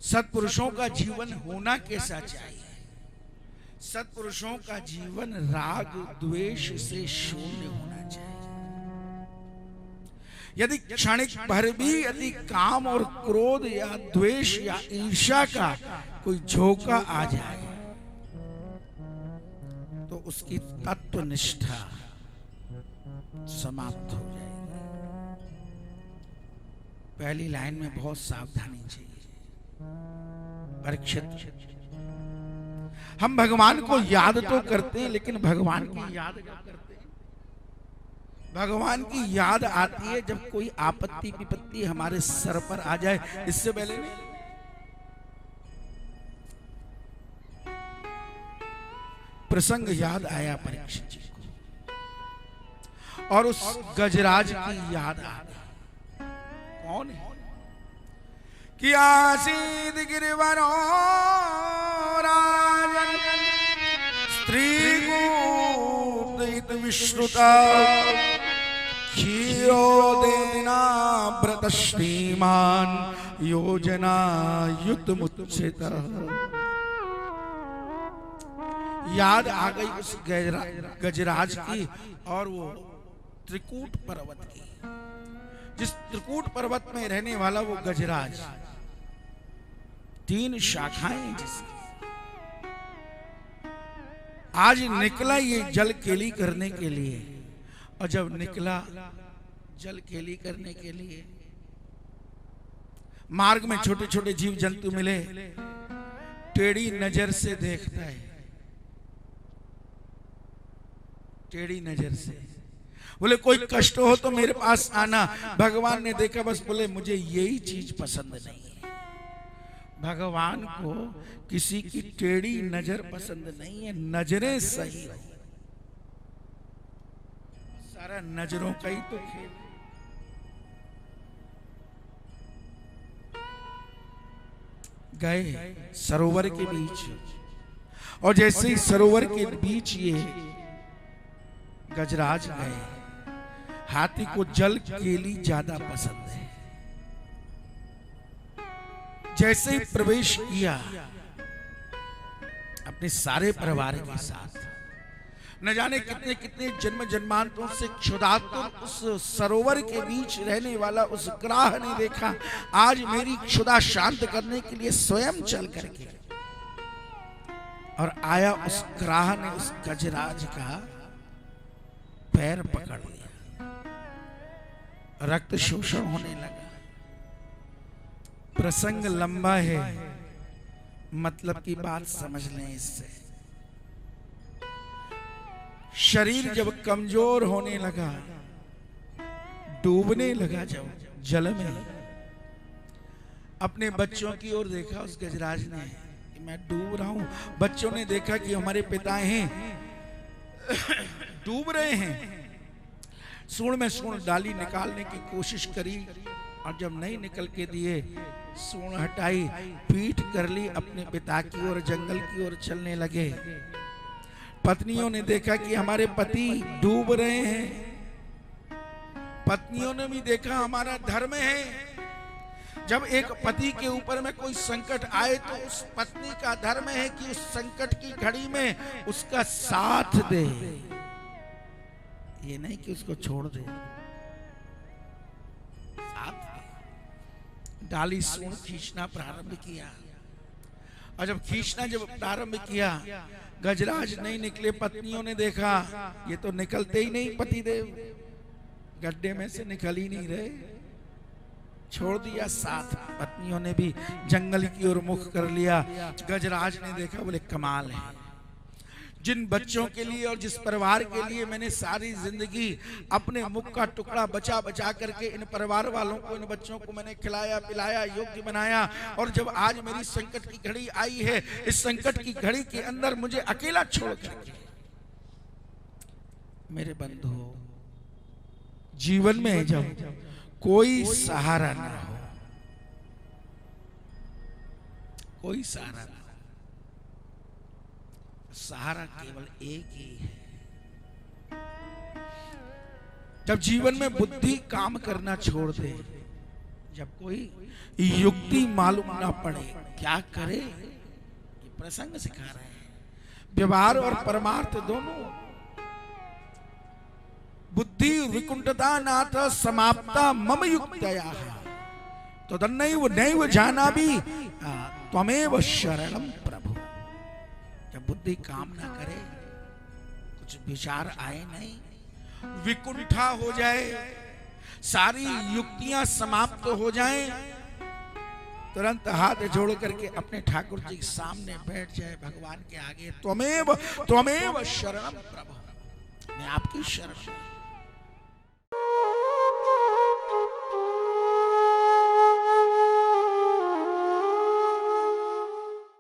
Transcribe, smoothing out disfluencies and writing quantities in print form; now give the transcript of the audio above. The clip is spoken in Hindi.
सत्पुरुषों का जीवन होना कैसा चाहिए? सत्पुरुषों का जीवन राग द्वेष से शून्य होना चाहिए। यदि क्षणिक भर भी यदि काम और क्रोध या द्वेष या ईर्ष्या का कोई झोंका आ जाए तो उसकी तत्वनिष्ठा समाप्त हो जाएगी। पहली लाइन में बहुत सावधानी चाहिए। परीक्षित, हम भगवान को याद तो करते हैं लेकिन भगवान की याद क्या करते हैं? भगवान की याद आती है जब कोई आपत्ति विपत्ति हमारे सर पर आ जाए, इससे पहले नहीं। प्रसंग याद आया परीक्षित जी को और उस गजराज की याद आ गई। कौन है? कि आसीद गिरिवरो राजन स्त्रीकूट विश्रुता क्षीरोदेना व्रत श्रीमान योजना युतमुच्चित। याद आ गई उस गजराज की और वो त्रिकूट पर्वत की, जिस त्रिकूट पर्वत में रहने वाला वो गजराज, 3 शाखाएं जिसकी। आज निकला ये जल केली करने के लिए, और जब निकला जल केली करने के लिए मार्ग में छोटे छोटे जीव जंतु मिले, टेढ़ी नजर से देखता है, टेढ़ी नजर से बोले कोई कष्ट हो तो मेरे पास आना। भगवान ने देखा, बस बोले मुझे यही चीज पसंद नहीं है। भगवान को किसी की टेढ़ी नजर पसंद नहीं है, नजरें सही हो। सारा नजरों का ही तो खेल। गए सरोवर के बीच, और जैसे ही सरोवर के बीच ये गजराज गए, हाथी को जल केली ज्यादा पसंद है। जैसे ही प्रवेश किया अपने सारे परिवार के साथ, न जाने कितने कितने जन्म जन्मांतरों से क्षुधातुर उस सरोवर के बीच रहने वाला उस ग्राह ने देखा, आज मेरी क्षुधा शांत करने के लिए स्वयं चल करके और आया। उस ग्राह ने उस गजराज का पैर पकड़ लिया, रक्त शोषण होने लगा। प्रसंग लंबा है, मतलब की बात समझ लें इससे। शरीर जब कमजोर होने लगा, डूबने लगा जब जल में, अपने बच्चों की ओर देखा उस गजराज ने कि मैं डूब रहा हूं। बच्चों ने देखा कि हमारे पिता हैं डूब रहे हैं। सूंड में सूंड डाली, निकालने की कोशिश करी, और जब नहीं निकल के दिए, सूंड हटाई, पीठ कर ली अपने पिता की ओर, जंगल की ओर चलने लगे। पत्नियों ने देखा कि हमारे पति डूब रहे हैं। पत्नियों ने भी देखा हमारा धर्म है, जब एक पति के ऊपर में कोई संकट आए तो उस पत्नी का धर्म है कि उस संकट की घड़ी में उसका साथ दे, ये नहीं कि उसको छोड़ दे। साथ डाली, सूंड खींचना प्रारंभ किया, और जब खींचना प्रारंभ किया, गजराज नहीं निकले। पत्नियों ने देखा ये तो निकलते ही नहीं, पतिदेव गड्ढे में से निकल ही नहीं रहे, छोड़ दिया साथ। पत्नियों ने भी जंगल की ओर मुख कर लिया। गजराज ने देखा, बोले कमाल है, जिन बच्चों के लिए और जिस परिवार के लिए मैंने सारी जिंदगी अपने मुख का टुकड़ा बचा बचा करके इन परिवार वालों को, इन बच्चों को मैंने खिलाया पिलाया, योग्य बनाया, और जब आज मेरी संकट की घड़ी आई है, इस संकट की घड़ी के अंदर मुझे अकेला छोड़ करके, मेरे बंधु, जीवन में जब कोई सहारा ना हो, कोई सहारा ना, सहारा केवल एक ही है। जब जीवन में बुद्धि काम करना छोड़ दे, जब कोई युक्ति मालूम ना पड़े, क्या करे, ये प्रसंग सिखा रहे हैं। व्यवहार और परमार्थ दोनों। बुद्धि विकुंठता नाथ समाप्ता मम युक्तया तदन्नैव नैव जानामि त्वमेव शरणम प्रभु। जब बुद्धि काम ना करे, कुछ विचार आए नहीं, विकुंठा हो जाए, सारी युक्तियां समाप्त हो जाएं, तुरंत हाथ जोड़ करके अपने ठाकुर जी के सामने बैठ जाए, भगवान के आगे, त्वमेव त्वमेव शरणम प्रभु, मैं आपकी शरण हूं।